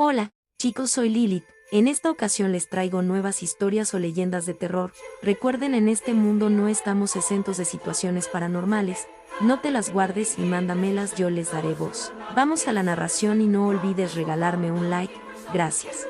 Hola, chicos, soy Lilith. En esta ocasión les traigo nuevas historias o leyendas de terror. Recuerden, en este mundo no estamos exentos de situaciones paranormales. No te las guardes y mándamelas, yo les daré voz. Vamos a la narración y no olvides regalarme un like. Gracias.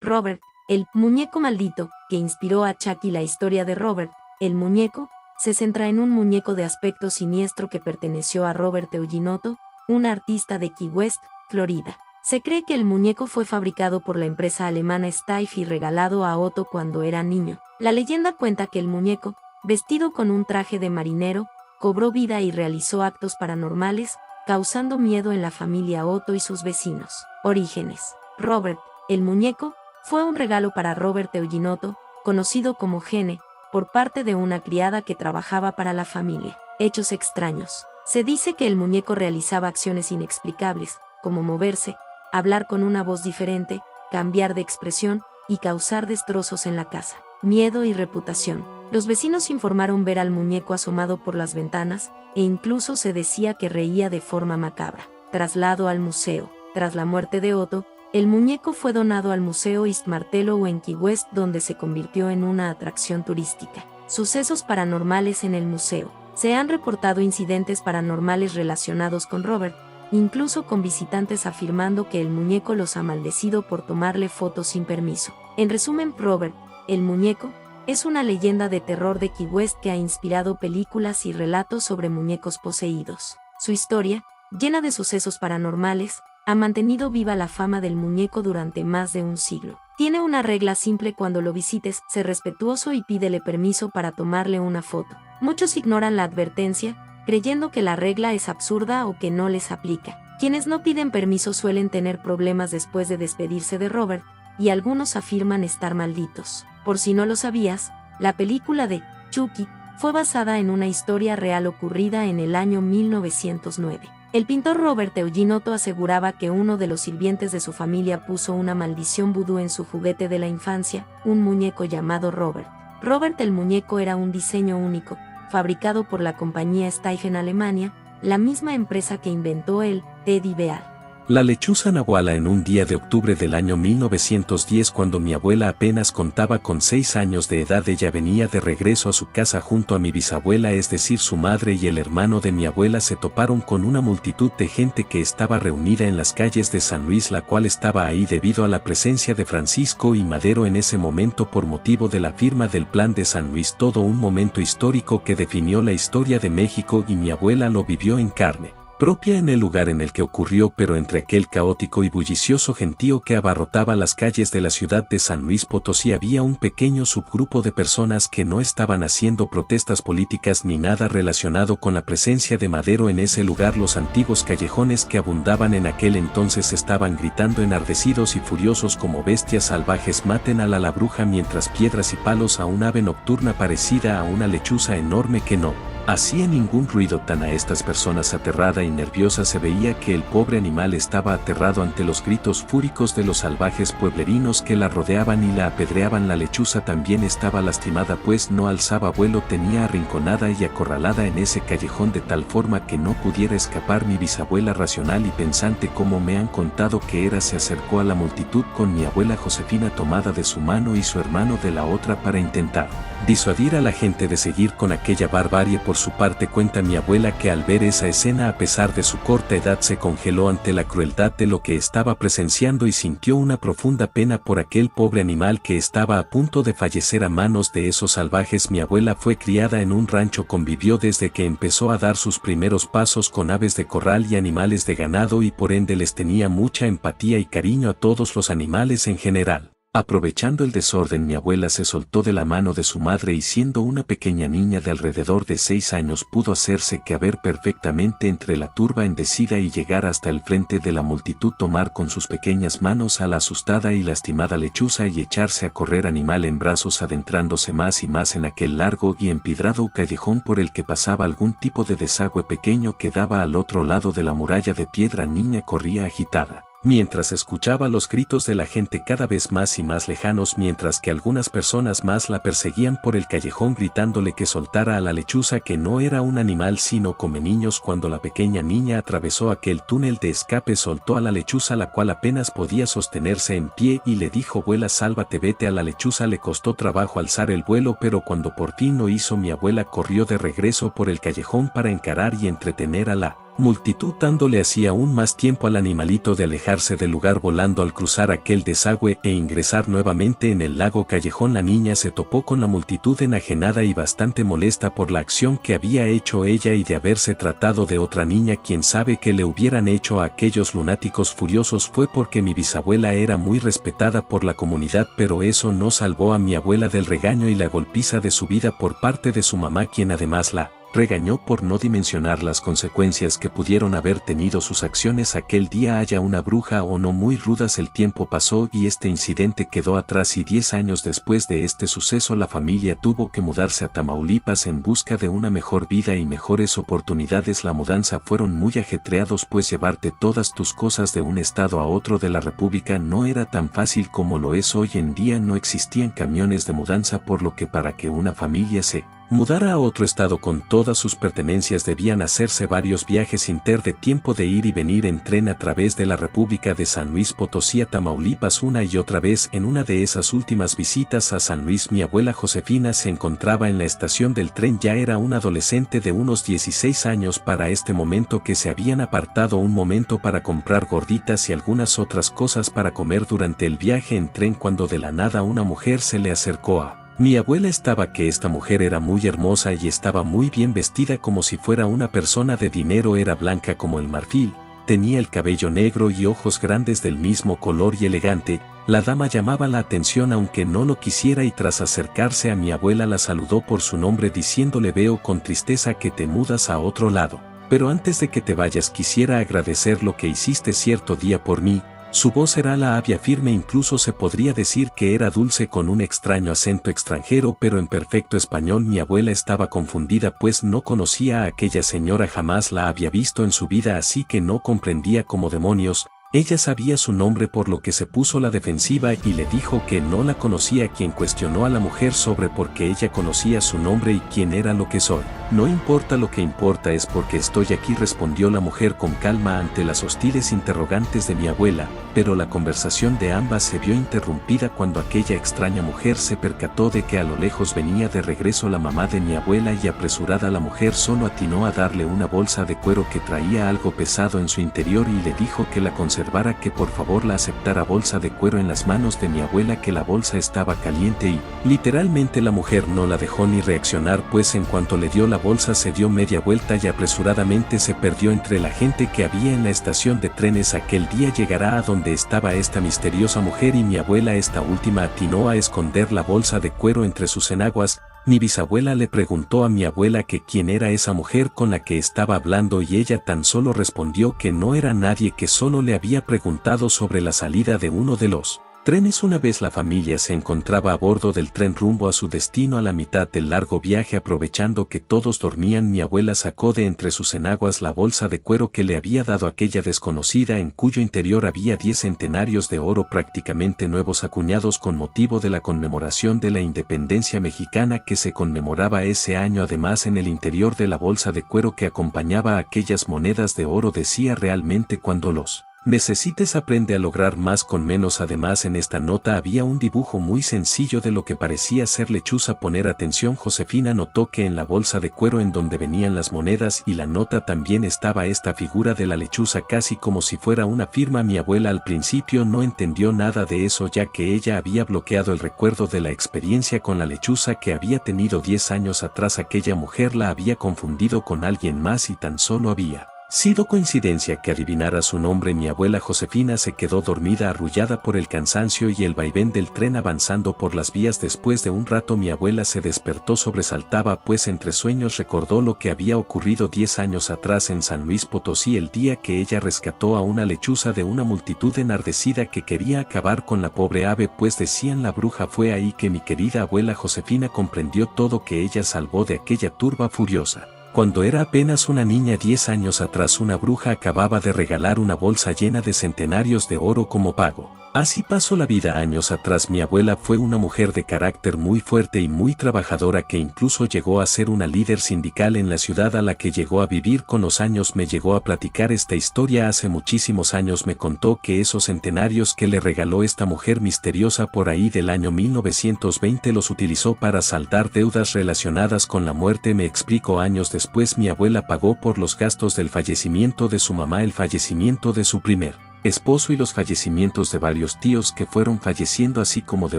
Robert, el muñeco maldito, que inspiró a Chucky. La historia de Robert, el muñeco, se centra en un muñeco de aspecto siniestro que perteneció a Robert Euginotto, un artista de Key West, Florida. Se cree que el muñeco fue fabricado por la empresa alemana Steiff y regalado a Otto cuando era niño. La leyenda cuenta que el muñeco, vestido con un traje de marinero, cobró vida y realizó actos paranormales, causando miedo en la familia Otto y sus vecinos. Orígenes. Robert, el muñeco, fue un regalo para Robert Euginotto, conocido como Gene, por parte de una criada que trabajaba para la familia. Hechos extraños. Se dice que el muñeco realizaba acciones inexplicables, como moverse, hablar con una voz diferente, cambiar de expresión y causar destrozos en la casa. Miedo y reputación. Los vecinos informaron ver al muñeco asomado por las ventanas, e incluso se decía que reía de forma macabra. Traslado al museo. Tras la muerte de Otto, el muñeco fue donado al Museo East Martello en Key West, donde se convirtió en una atracción turística. Sucesos paranormales en el museo. Se han reportado incidentes paranormales relacionados con Robert, incluso con visitantes afirmando que el muñeco los ha maldecido por tomarle fotos sin permiso. En resumen, Robert, el muñeco, es una leyenda de terror de Key West que ha inspirado películas y relatos sobre muñecos poseídos. Su historia, llena de sucesos paranormales, ha mantenido viva la fama del muñeco durante más de un siglo. Tiene una regla simple: cuando lo visites, sé respetuoso y pídele permiso para tomarle una foto. Muchos ignoran la advertencia, creyendo que la regla es absurda o que no les aplica. Quienes no piden permiso suelen tener problemas después de despedirse de Robert, y algunos afirman estar malditos. Por si no lo sabías, la película de Chucky fue basada en una historia real ocurrida en el año 1909. El pintor Robert Euginotto aseguraba que uno de los sirvientes de su familia puso una maldición vudú en su juguete de la infancia, un muñeco llamado Robert. Robert el muñeco era un diseño único, fabricado por la compañía Steiff en Alemania, la misma empresa que inventó el Teddy Bear. La lechuza nahuala. En un día de octubre del año 1910, cuando mi abuela apenas contaba con 6 años de edad, ella venía de regreso a su casa junto a mi bisabuela, es decir, su madre y el hermano de mi abuela. Se toparon con una multitud de gente que estaba reunida en las calles de San Luis, la cual estaba ahí debido a la presencia de Francisco I. Madero en ese momento por motivo de la firma del Plan de San Luis. Todo un momento histórico que definió la historia de México, y mi abuela lo vivió en carne propia en el lugar en el que ocurrió, pero entre aquel caótico y bullicioso gentío que abarrotaba las calles de la ciudad de San Luis Potosí había un pequeño subgrupo de personas que no estaban haciendo protestas políticas ni nada relacionado con la presencia de Madero en ese lugar. Los antiguos callejones que abundaban en aquel entonces estaban gritando enardecidos y furiosos como bestias salvajes: maten a la bruja, mientras piedras y palos a un ave nocturna parecida a una lechuza enorme que no hacía ningún ruido. Tan a estas personas aterrada y nerviosa se veía que el pobre animal estaba aterrado ante los gritos fúricos de los salvajes pueblerinos que la rodeaban y la apedreaban. La lechuza también estaba lastimada, pues no alzaba vuelo, tenía arrinconada y acorralada en ese callejón de tal forma que no pudiera escapar. Mi bisabuela, racional y pensante como me han contado que era, se acercó a la multitud con mi abuela Josefina tomada de su mano y su hermano de la otra para intentar disuadir a la gente de seguir con aquella barbarie. Por su parte, cuenta mi abuela que al ver esa escena, a pesar de su corta edad, se congeló ante la crueldad de lo que estaba presenciando y sintió una profunda pena por aquel pobre animal que estaba a punto de fallecer a manos de esos salvajes. Mi abuela fue criada en un rancho, convivió desde que empezó a dar sus primeros pasos con aves de corral y animales de ganado, y por ende les tenía mucha empatía y cariño a todos los animales en general. Aprovechando el desorden, mi abuela se soltó de la mano de su madre y, siendo una pequeña niña de alrededor de 6 años, pudo hacerse caber perfectamente entre la turba endecida y llegar hasta el frente de la multitud, tomar con sus pequeñas manos a la asustada y lastimada lechuza y echarse a correr, animal en brazos, adentrándose más y más en aquel largo y empedrado callejón por el que pasaba algún tipo de desagüe pequeño que daba al otro lado de la muralla de piedra. Niña corría agitada, mientras escuchaba los gritos de la gente cada vez más y más lejanos, mientras que algunas personas más la perseguían por el callejón gritándole que soltara a la lechuza, que no era un animal sino come niños. Cuando la pequeña niña atravesó aquel túnel de escape, soltó a la lechuza, la cual apenas podía sostenerse en pie, y le dijo: abuela, sálvate, vete. A la lechuza le costó trabajo alzar el vuelo, pero cuando por fin lo hizo, mi abuela corrió de regreso por el callejón para encarar y entretener a la multitud, dándole así aún más tiempo al animalito de alejarse del lugar volando. Al cruzar aquel desagüe e ingresar nuevamente en el lago callejón, la niña se topó con la multitud enajenada y bastante molesta por la acción que había hecho ella y de haberse tratado de otra niña. Quién sabe qué le hubieran hecho a aquellos lunáticos furiosos. Fue porque mi bisabuela era muy respetada por la comunidad, pero eso no salvó a mi abuela del regaño y la golpiza de su vida por parte de su mamá, quien además la regañó por no dimensionar las consecuencias que pudieron haber tenido sus acciones aquel día. Haya una bruja o no, muy rudas. El tiempo pasó y este incidente quedó atrás, y 10 años después de este suceso la familia tuvo que mudarse a Tamaulipas en busca de una mejor vida y mejores oportunidades. La mudanza fueron muy ajetreados, pues llevarte todas tus cosas de un estado a otro de la República no era tan fácil como lo es hoy en día. No existían camiones de mudanza, por lo que para que una familia se mudara a otro estado con todas sus pertenencias debían hacerse varios viajes de tiempo de ir y venir en tren a través de la República, de San Luis Potosí a Tamaulipas una y otra vez. En una de esas últimas visitas a San Luis, mi abuela Josefina se encontraba en la estación del tren. Ya era una adolescente de unos 16 años para este momento, que se habían apartado un momento para comprar gorditas y algunas otras cosas para comer durante el viaje en tren, cuando de la nada una mujer se le acercó a mi abuela. Esta mujer era muy hermosa y estaba muy bien vestida, como si fuera una persona de dinero. Era blanca como el marfil, tenía el cabello negro y ojos grandes del mismo color y elegante. La dama llamaba la atención aunque no lo quisiera, y tras acercarse a mi abuela la saludó por su nombre diciéndole: veo con tristeza que te mudas a otro lado, pero antes de que te vayas quisiera agradecer lo que hiciste cierto día por mí. Su voz era la había firme, incluso se podría decir que era dulce, con un extraño acento extranjero pero en perfecto español. Mi abuela estaba confundida, pues no conocía a aquella señora, jamás la había visto en su vida, así que no comprendía cómo demonios. Ella sabía su nombre, por lo que se puso a la defensiva y le dijo que no la conocía, quien cuestionó a la mujer sobre por qué ella conocía su nombre y quién era. lo que soy. No importa, lo que importa es por qué estoy aquí, respondió la mujer con calma ante las hostiles interrogantes de mi abuela, pero la conversación de ambas se vio interrumpida cuando aquella extraña mujer se percató de que a lo lejos venía de regreso la mamá de mi abuela, y apresurada la mujer solo atinó a darle una bolsa de cuero que traía algo pesado en su interior y le dijo que la conservara, que por favor la aceptara. Bolsa de cuero en las manos de mi abuela, que la bolsa estaba caliente y, literalmente, la mujer no la dejó ni reaccionar, pues en cuanto le dio la bolsa se dio media vuelta y apresuradamente se perdió entre la gente que había en la estación de trenes. Aquel día llegará a donde estaba esta misteriosa mujer y mi abuela. Esta última atinó a esconder la bolsa de cuero entre sus enaguas. Mi bisabuela le preguntó a mi abuela que quién era esa mujer con la que estaba hablando, y ella tan solo respondió que no era nadie, que solo le había preguntado sobre la salida de uno de los trenes. Una vez la familia se encontraba a bordo del tren rumbo a su destino, a la mitad del largo viaje, aprovechando que todos dormían, mi abuela sacó de entre sus enaguas la bolsa de cuero que le había dado aquella desconocida, en cuyo interior había 10 centenarios de oro prácticamente nuevos, acuñados con motivo de la conmemoración de la independencia mexicana que se conmemoraba ese año. Además, en el interior de la bolsa de cuero que acompañaba a aquellas monedas de oro decía: realmente cuando los necesites aprende a lograr más con menos. Además, en esta nota había un dibujo muy sencillo de lo que parecía ser lechuza. Poner atención. Josefina notó que en la bolsa de cuero en donde venían las monedas y la nota también estaba esta figura de la lechuza, casi como si fuera una firma. Mi abuela al principio no entendió nada de eso, ya que ella había bloqueado el recuerdo de la experiencia con la lechuza que había tenido 10 años atrás. Aquella mujer la había confundido con alguien más y tan solo había sido coincidencia que adivinara su nombre. Mi abuela Josefina se quedó dormida, arrullada por el cansancio y el vaivén del tren avanzando por las vías. Después de un rato mi abuela se despertó sobresaltada, pues entre sueños recordó lo que había ocurrido 10 años atrás en San Luis Potosí, el día que ella rescató a una lechuza de una multitud enardecida que quería acabar con la pobre ave, pues decían la bruja. Fue ahí que mi querida abuela Josefina comprendió todo, que ella salvó de aquella turba furiosa. Cuando era apenas una niña 10 años atrás, una bruja acababa de regalar una bolsa llena de centenarios de oro como pago. Así pasó la vida. Años atrás mi abuela fue una mujer de carácter muy fuerte y muy trabajadora que incluso llegó a ser una líder sindical en la ciudad a la que llegó a vivir. Con los años me llegó a platicar esta historia. Hace muchísimos años me contó que esos centenarios que le regaló esta mujer misteriosa por ahí del año 1920 los utilizó para saldar deudas relacionadas con la muerte. Me explicó: años después mi abuela pagó por los gastos del fallecimiento de su mamá, el fallecimiento de su primer esposo y los fallecimientos de varios tíos que fueron falleciendo, así como de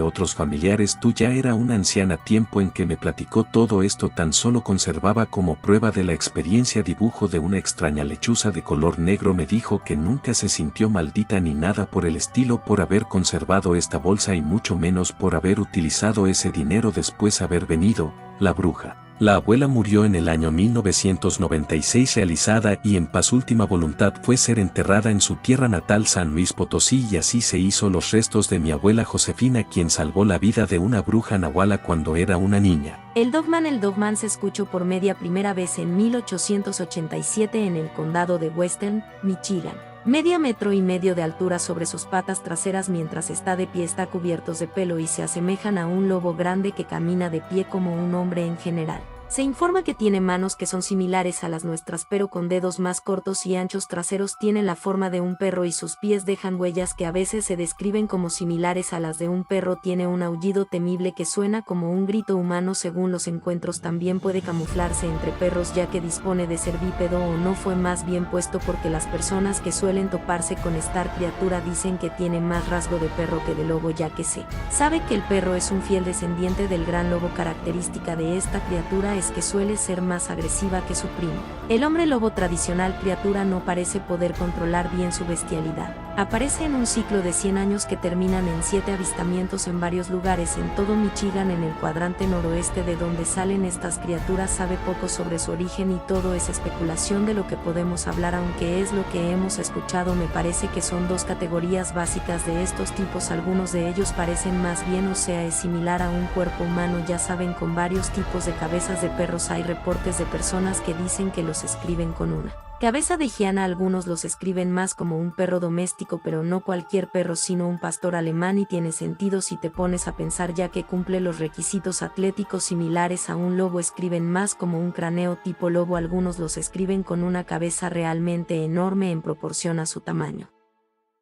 otros familiares. Tú ya era una anciana. Tiempo en que me platicó todo esto tan solo conservaba como prueba de la experiencia dibujo de una extraña lechuza de color negro. Me dijo que nunca se sintió maldita ni nada por el estilo por haber conservado esta bolsa y mucho menos por haber utilizado ese dinero después haber venido la bruja. La abuela murió en el año 1996 realizada y en paz. Su última voluntad fue ser enterrada en su tierra natal, San Luis Potosí, y así se hizo los restos de mi abuela Josefina, quien salvó la vida de una bruja nahuala cuando era una niña. El Dogman se escuchó por primera vez en 1887 en el condado de Western, Michigan. Media metro y medio de altura sobre sus patas traseras, mientras está de pie está cubiertos de pelo y se asemejan a un lobo grande que camina de pie como un hombre en general. Se informa que tiene manos que son similares a las nuestras pero con dedos más cortos y anchos. Traseros tienen la forma de un perro y sus pies dejan huellas que a veces se describen como similares a las de un perro. Tiene un aullido temible que suena como un grito humano. Según los encuentros también puede camuflarse entre perros ya que dispone de ser bípedo o no fue más bien puesto porque las personas que suelen toparse con esta criatura dicen que tiene más rasgo de perro que de lobo, ya que se sabe que el perro es un fiel descendiente del gran lobo. Característica de esta criatura es que suele ser más agresiva que su primo. El hombre lobo tradicional. Criatura no parece poder controlar bien su bestialidad. Aparece en un ciclo de 100 años que terminan en 7 avistamientos en varios lugares en todo Michigan, en el cuadrante noroeste de donde salen estas criaturas. Sabe poco sobre su origen y todo es especulación de lo que podemos hablar, aunque es lo que hemos escuchado. Me parece que son dos categorías básicas de estos tipos. Algunos de ellos parecen más bien, o sea, es similar a un cuerpo humano, ya saben, con varios tipos de cabezas de perros. Hay reportes de personas que dicen que los escriben con una cabeza de hiena. Algunos los escriben más como un perro doméstico, pero no cualquier perro sino un pastor alemán, y tiene sentido si te pones a pensar, ya que cumple los requisitos atléticos similares a un lobo. Escriben más como un cráneo tipo lobo. Algunos los escriben con una cabeza realmente enorme en proporción a su tamaño.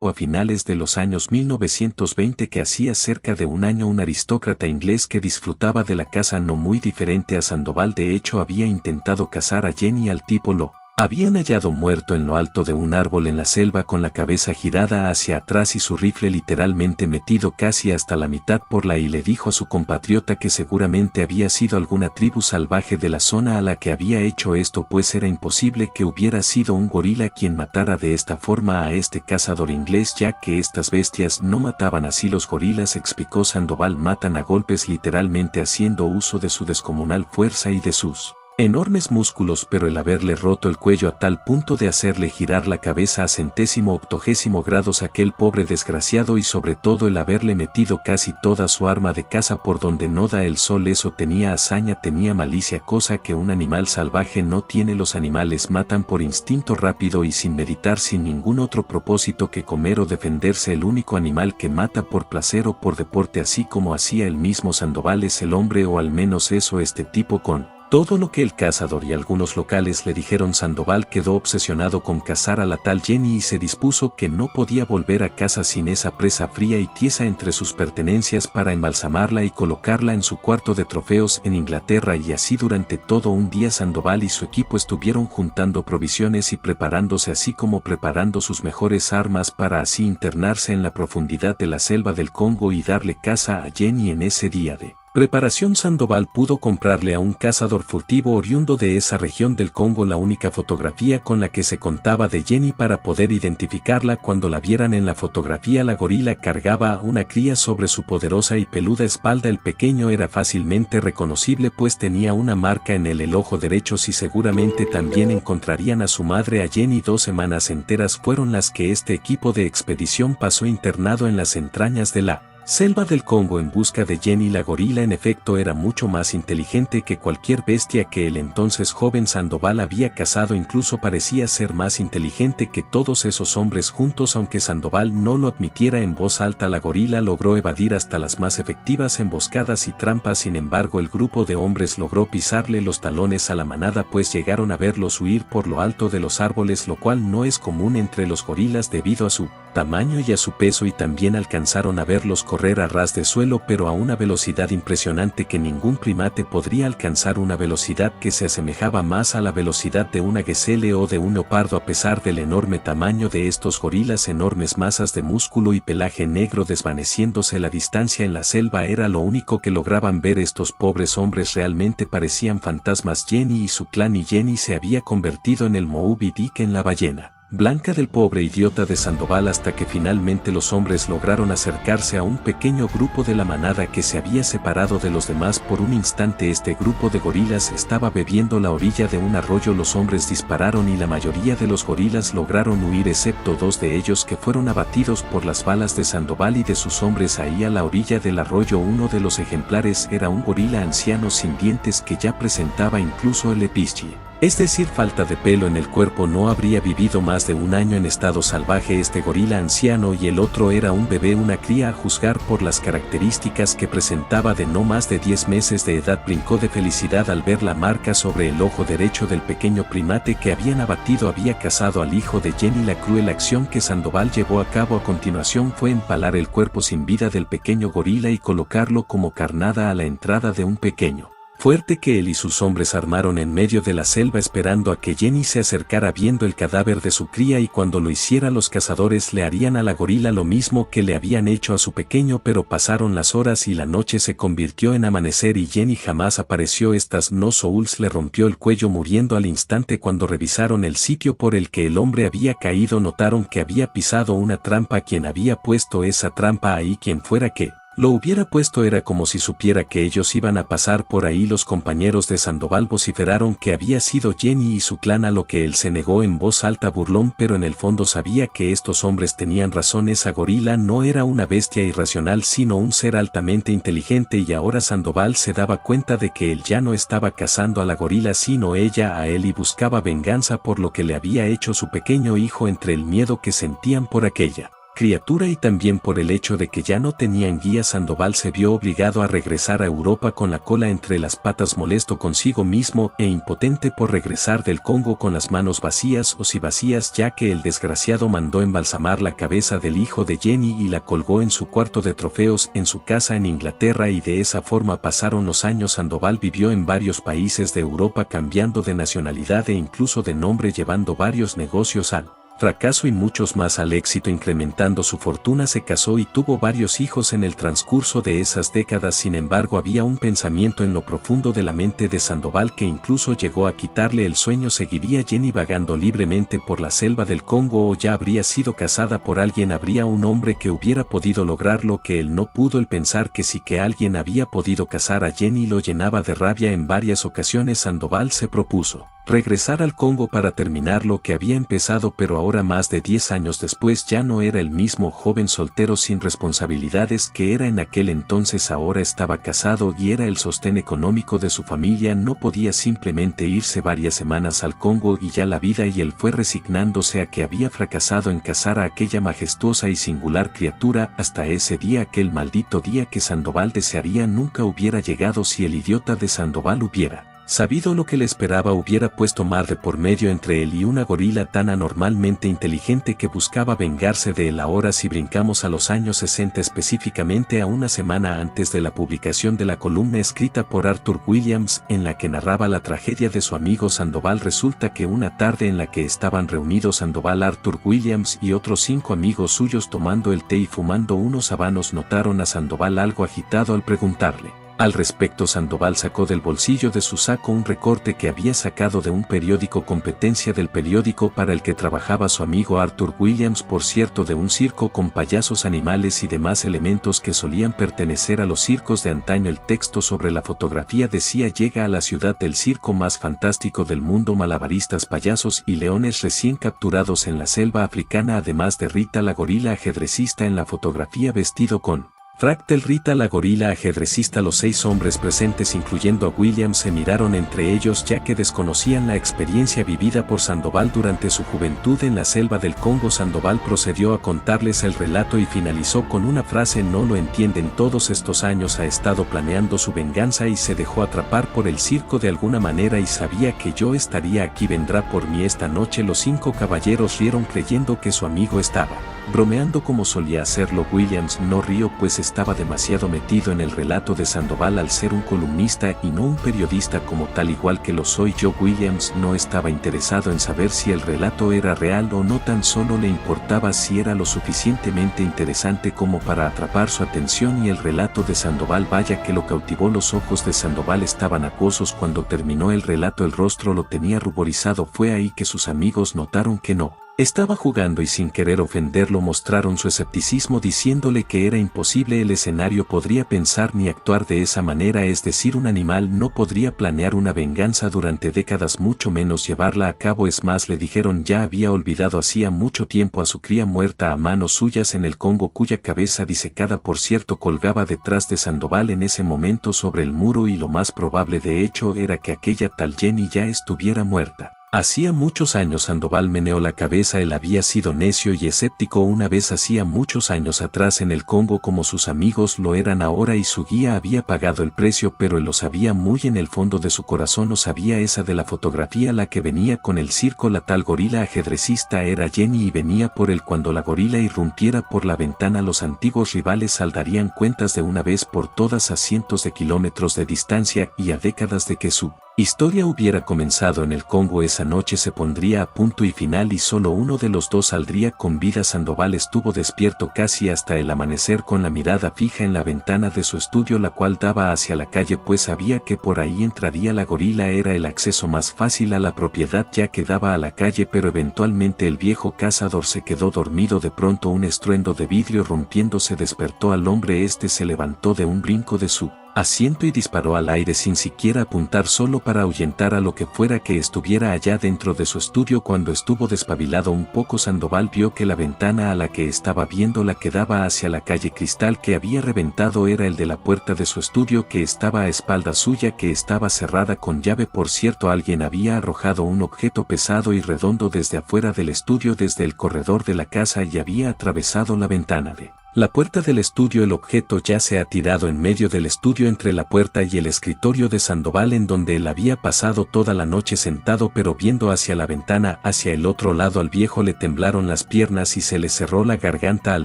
A finales de los años 1920, que hacía cerca de un año, un aristócrata inglés que disfrutaba de la caza no muy diferente a Sandoval. De hecho había intentado cazar a Jenny. Al tipo lo habían hallado muerto en lo alto de un árbol en la selva, con la cabeza girada hacia atrás y su rifle literalmente metido casi hasta la mitad por la, y le dijo a su compatriota que seguramente había sido alguna tribu salvaje de la zona a la que había hecho esto, pues era imposible que hubiera sido un gorila quien matara de esta forma a este cazador inglés, ya que estas bestias no mataban así. Los gorilas, explicó Sandoval, matan a golpes, literalmente haciendo uso de su descomunal fuerza y de sus enormes músculos, pero el haberle roto el cuello a tal punto de hacerle girar la cabeza a 180 grados a aquel pobre desgraciado, y sobre todo el haberle metido casi toda su arma de caza por donde no da el sol, eso tenía hazaña, tenía malicia, cosa que un animal salvaje no tiene. Los animales matan por instinto rápido y sin meditar, sin ningún otro propósito que comer o defenderse. El único animal que mata por placer o por deporte, así como hacía el mismo Sandoval, es el hombre, o al menos eso este tipo. Con todo lo que el cazador y algunos locales le dijeron, Sandoval quedó obsesionado con cazar a la tal Jenny y se dispuso que no podía volver a casa sin esa presa fría y tiesa entre sus pertenencias para embalsamarla y colocarla en su cuarto de trofeos en Inglaterra. Y así durante todo un día Sandoval y su equipo estuvieron juntando provisiones y preparándose, así como preparando sus mejores armas para así internarse en la profundidad de la selva del Congo y darle caza a Jenny. En ese día de preparación, Sandoval pudo comprarle a un cazador furtivo oriundo de esa región del Congo la única fotografía con la que se contaba de Jenny para poder identificarla cuando la vieran. En la fotografía la gorila cargaba a una cría sobre su poderosa y peluda espalda. El pequeño era fácilmente reconocible, pues tenía una marca en el ojo derecho. Y seguramente también encontrarían a su madre, a Jenny. 2 semanas enteras fueron las que este equipo de expedición pasó internado en las entrañas de la Selva del Congo en busca de Jenny. La gorila en efecto era mucho más inteligente que cualquier bestia que el entonces joven Sandoval había cazado, incluso parecía ser más inteligente que todos esos hombres juntos, aunque Sandoval no lo admitiera en voz alta. La gorila logró evadir hasta las más efectivas emboscadas y trampas. Sin embargo, el grupo de hombres logró pisarle los talones a la manada, pues llegaron a verlos huir por lo alto de los árboles, lo cual no es común entre los gorilas debido a su tamaño y a su peso, y también alcanzaron a verlos correr a ras de suelo, pero a una velocidad impresionante que ningún primate podría alcanzar, una velocidad que se asemejaba más a la velocidad de una gacele o de un leopardo. A pesar del enorme tamaño de estos gorilas, enormes masas de músculo y pelaje negro desvaneciéndose, la distancia en la selva era lo único que lograban ver. Estos pobres hombres realmente parecían fantasmas. Jenny y su clan, y Jenny se había convertido en el Moby Dick, en la ballena blanca del pobre idiota de Sandoval, hasta que finalmente los hombres lograron acercarse a un pequeño grupo de la manada que se había separado de los demás por un instante. Este grupo de gorilas estaba bebiendo la orilla de un arroyo. Los hombres dispararon y la mayoría de los gorilas lograron huir, excepto 2 de ellos que fueron abatidos por las balas de Sandoval y de sus hombres. Ahí a la orilla del arroyo, uno de los ejemplares era un gorila anciano sin dientes que ya presentaba incluso el epischi, es decir, falta de pelo en el cuerpo. No habría vivido más de un año en estado salvaje este gorila anciano, y el otro era un bebé, una cría, a juzgar por las características que presentaba de no más de 10 meses de edad. Brincó de felicidad al ver la marca sobre el ojo derecho del pequeño primate que habían abatido. Había cazado al hijo de Jenny. La cruel acción que Sandoval llevó a cabo a continuación fue empalar el cuerpo sin vida del pequeño gorila y colocarlo como carnada a la entrada de un pequeño fuerte que él y sus hombres armaron en medio de la selva, esperando a que Jenny se acercara viendo el cadáver de su cría, y cuando lo hiciera los cazadores le harían a la gorila lo mismo que le habían hecho a su pequeño. Pero pasaron las horas y la noche se convirtió en amanecer y Jenny jamás apareció. Estas no Souls le rompió el cuello, muriendo al instante. Cuando revisaron el sitio por el que el hombre había caído, notaron que había pisado una trampa. Quien había puesto esa trampa ahí, quien fuera que lo hubiera puesto, era como si supiera que ellos iban a pasar por ahí. Los compañeros de Sandoval vociferaron que había sido Jenny y su clan, a lo que él se negó en voz alta, burlón, pero en el fondo sabía que estos hombres tenían razón. Esa gorila no era una bestia irracional, sino un ser altamente inteligente, y ahora Sandoval se daba cuenta de que él ya no estaba cazando a la gorila, sino ella a él, y buscaba venganza por lo que le había hecho su pequeño hijo. Entre el miedo que sentían por aquella criatura y también por el hecho de que ya no tenían guía, Sandoval se vio obligado a regresar a Europa con la cola entre las patas, molesto consigo mismo e impotente por regresar del Congo con las manos vacías, o si vacías, ya que el desgraciado mandó embalsamar la cabeza del hijo de Jenny y la colgó en su cuarto de trofeos en su casa en Inglaterra, y de esa forma pasaron los años. Sandoval vivió en varios países de Europa, cambiando de nacionalidad e incluso de nombre, llevando varios negocios al fracaso y muchos más al éxito, incrementando su fortuna. Se casó y tuvo varios hijos en el transcurso de esas décadas. Sin embargo, había un pensamiento en lo profundo de la mente de Sandoval que incluso llegó a quitarle el sueño. ¿Seguiría Jenny vagando libremente por la selva del Congo, o ya habría sido cazada por alguien? ¿Habría un hombre que hubiera podido lograr lo que él no pudo? El pensar que sí que alguien había podido cazar a Jenny lo llenaba de rabia. En varias ocasiones Sandoval se propuso regresar al Congo para terminar lo que había empezado, pero ahora, más de 10 años después, ya no era el mismo joven soltero sin responsabilidades que era en aquel entonces. Ahora estaba casado y era el sostén económico de su familia. No podía simplemente irse varias semanas al Congo y ya la vida, y él fue resignándose a que había fracasado en cazar a aquella majestuosa y singular criatura. Hasta ese día, aquel maldito día que Sandoval desearía nunca hubiera llegado. Si el idiota de Sandoval hubiera sabido lo que le esperaba, hubiera puesto mar de por medio entre él y una gorila tan anormalmente inteligente que buscaba vengarse de él. Ahora, si brincamos a los años 60, específicamente a una semana antes de la publicación de la columna escrita por Arthur Williams en la que narraba la tragedia de su amigo Sandoval, resulta que una tarde en la que estaban reunidos Sandoval, Arthur Williams y otros 5 amigos suyos tomando el té y fumando unos habanos, notaron a Sandoval algo agitado. Al preguntarle al respecto, Sandoval sacó del bolsillo de su saco un recorte que había sacado de un periódico, competencia del periódico para el que trabajaba su amigo Arthur Williams, por cierto, de un circo con payasos, animales y demás elementos que solían pertenecer a los circos de antaño. El texto sobre la fotografía decía: llega a la ciudad del circo más fantástico del mundo, malabaristas, payasos y leones recién capturados en la selva africana, además de Rita, la gorila ajedrecista en la fotografía, vestido con Fractal, Rita la gorila ajedrecista. Los 6 hombres presentes incluyendo a William se miraron entre ellos ya que desconocían la experiencia vivida por Sandoval durante su juventud en la selva del Congo. Sandoval procedió a contarles el relato y finalizó con una frase: no lo entienden, todos estos años ha estado planeando su venganza y se dejó atrapar por el circo de alguna manera y sabía que yo estaría aquí, vendrá por mí esta noche. Los 5 caballeros rieron creyendo que su amigo estaba bromeando como solía hacerlo. Williams no rió pues estaba demasiado metido en el relato de Sandoval al ser un columnista y no un periodista como tal, igual que lo soy yo. Williams no estaba interesado en saber si el relato era real o no, tan solo le importaba si era lo suficientemente interesante como para atrapar su atención, y el relato de Sandoval vaya que lo cautivó. Los ojos de Sandoval estaban acuosos cuando terminó el relato, el rostro lo tenía ruborizado. Fue ahí que sus amigos notaron que no estaba jugando y sin querer ofenderlo mostraron su escepticismo diciéndole que era imposible, el escenario podría pensar ni actuar de esa manera, es decir, un animal no podría planear una venganza durante décadas, mucho menos llevarla a cabo. Es más, le dijeron, ya había olvidado hacía mucho tiempo a su cría muerta a manos suyas en el Congo, cuya cabeza disecada por cierto colgaba detrás de Sandoval en ese momento sobre el muro, y lo más probable de hecho era que aquella tal Jenny ya estuviera muerta. Hacía muchos años. Sandoval meneó la cabeza. Él había sido necio y escéptico una vez, hacía muchos años atrás en el Congo, como sus amigos lo eran ahora, y su guía había pagado el precio, pero él lo sabía muy en el fondo de su corazón. No sabía esa de la fotografía, la que venía con el circo. La tal gorila ajedrecista era Jenny y venía por él. Cuando la gorila irrumpiera por la ventana, los antiguos rivales saldarían cuentas de una vez por todas, a cientos de kilómetros de distancia y a décadas de que su historia hubiera comenzado en el Congo. Esa noche se pondría a punto y final y solo uno de los dos saldría con vida. Sandoval estuvo despierto casi hasta el amanecer con la mirada fija en la ventana de su estudio, la cual daba hacia la calle, pues sabía que por ahí entraría la gorila. Era el acceso más fácil a la propiedad ya que daba a la calle, pero eventualmente el viejo cazador se quedó dormido. De pronto un estruendo de vidrio rompiéndose despertó al hombre. Este se levantó de un brinco de su asiento y disparó al aire sin siquiera apuntar, solo para ahuyentar a lo que fuera que estuviera allá dentro de su estudio. Cuando estuvo despabilado un poco, Sandoval vio que la ventana a la que estaba viendo, la que daba hacia la calle Cristal que había reventado, era el de la puerta de su estudio, que estaba a espaldas suya, que estaba cerrada con llave. Por cierto, alguien había arrojado un objeto pesado y redondo desde afuera del estudio, desde el corredor de la casa, y había atravesado la ventana de la puerta del estudio. El objeto ya se ha tirado en medio del estudio, entre la puerta y el escritorio de Sandoval, en donde él había pasado toda la noche sentado pero viendo hacia la ventana, hacia el otro lado. Al viejo le temblaron las piernas y se le cerró la garganta al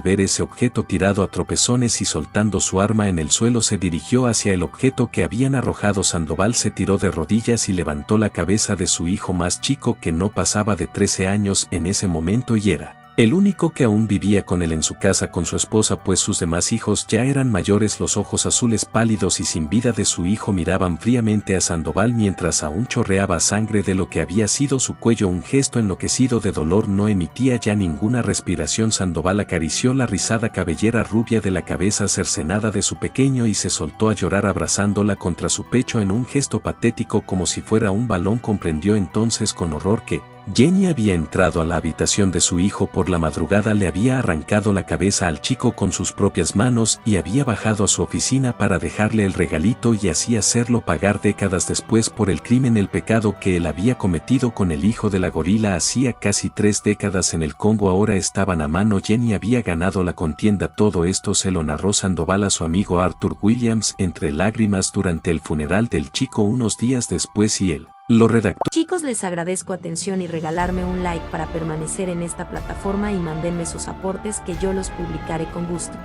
ver ese objeto tirado a tropezones, y soltando su arma en el suelo se dirigió hacia el objeto que habían arrojado. Sandoval se tiró de rodillas y levantó la cabeza de su hijo más chico, que no pasaba de 13 años en ese momento y era el único que aún vivía con él en su casa con su esposa, pues sus demás hijos ya eran mayores. Los ojos azules pálidos y sin vida de su hijo miraban fríamente a Sandoval mientras aún chorreaba sangre de lo que había sido su cuello. Un gesto enloquecido de dolor, no emitía ya ninguna respiración. Sandoval acarició la rizada cabellera rubia de la cabeza cercenada de su pequeño y se soltó a llorar abrazándola contra su pecho en un gesto patético como si fuera un balón. Comprendió entonces con horror que Jenny había entrado a la habitación de su hijo por la madrugada, le había arrancado la cabeza al chico con sus propias manos y había bajado a su oficina para dejarle el regalito y así hacerlo pagar décadas después por el crimen, el pecado que él había cometido con el hijo de la gorila hacía casi 3 décadas en el Congo. Ahora estaban a mano. Jenny había ganado la contienda. Todo esto se lo narró Sandoval a su amigo Arthur Williams entre lágrimas durante el funeral del chico unos días después, y él lo redactó. Chicos, les agradezco atención y regalarme un like para permanecer en esta plataforma, y mándenme sus aportes que yo los publicaré con gusto.